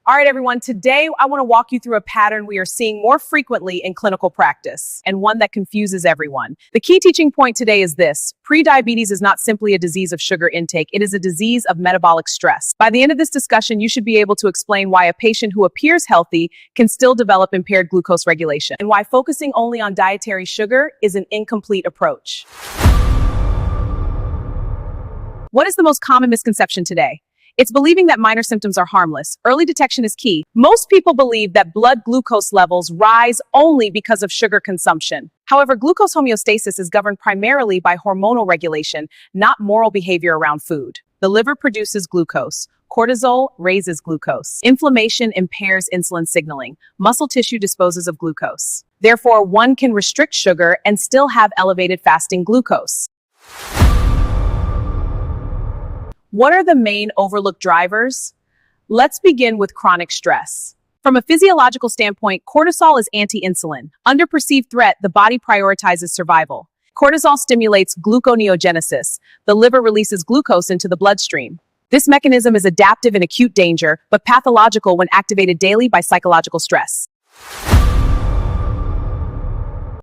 All right, everyone, today I want to walk you through a pattern we are seeing more frequently in clinical practice, and one that confuses everyone. The key teaching point today is this: prediabetes is not simply a disease of sugar intake, it is a disease of metabolic stress. By the end of this discussion, you should be able to explain why a patient who appears healthy can still develop impaired glucose regulation, and why focusing only on dietary sugar is an incomplete approach. What is the most common misconception today? It's believing that minor symptoms are harmless. Early detection is key. Most people believe that blood glucose levels rise only because of sugar consumption. However, glucose homeostasis is governed primarily by hormonal regulation, not moral behavior around food. The liver produces glucose. Cortisol raises glucose. Inflammation impairs insulin signaling. Muscle tissue disposes of glucose. Therefore, one can restrict sugar and still have elevated fasting glucose. What are the main overlooked drivers? Let's begin with chronic stress. From a physiological standpoint, cortisol is anti-insulin. Under perceived threat, the body prioritizes survival. Cortisol stimulates gluconeogenesis. The liver releases glucose into the bloodstream. This mechanism is adaptive in acute danger, but pathological when activated daily by psychological stress.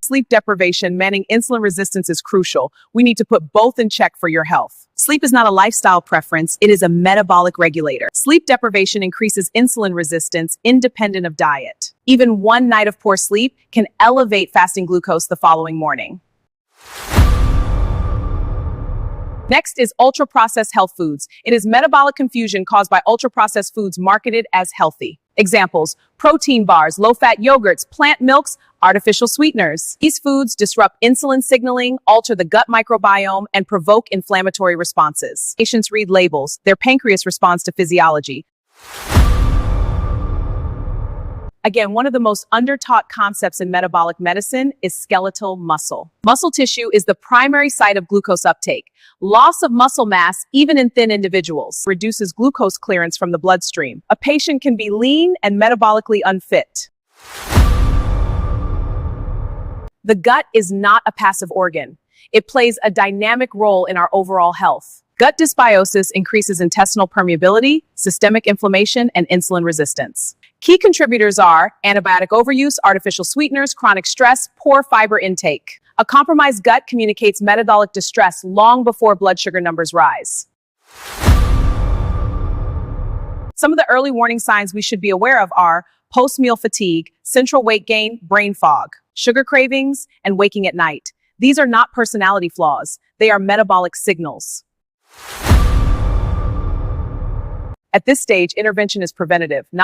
Sleep deprivation, managing insulin resistance is crucial. We need to put both in check for your health. Sleep is not a lifestyle preference, it is a metabolic regulator. Sleep deprivation increases insulin resistance independent of diet. Even one night of poor sleep can elevate fasting glucose the following morning. Next is ultra-processed health foods. It is metabolic confusion caused by ultra-processed foods marketed as healthy. Examples: protein bars, low-fat yogurts, plant milks, artificial sweeteners. These foods disrupt insulin signaling, alter the gut microbiome, and provoke inflammatory responses. Patients read labels. Their pancreas responds to physiology. Again, one of the most under-taught concepts in metabolic medicine is skeletal muscle. Muscle tissue is the primary site of glucose uptake. Loss of muscle mass, even in thin individuals, reduces glucose clearance from the bloodstream. A patient can be lean and metabolically unfit. The gut is not a passive organ. It plays a dynamic role in our overall health. Gut dysbiosis increases intestinal permeability, systemic inflammation, and insulin resistance. Key contributors are antibiotic overuse, artificial sweeteners, chronic stress, poor fiber intake. A compromised gut communicates metabolic distress long before blood sugar numbers rise. Some of the early warning signs we should be aware of are post-meal fatigue, central weight gain, brain fog, sugar cravings, and waking at night. These are not personality flaws. They are metabolic signals. At this stage, intervention is preventative, not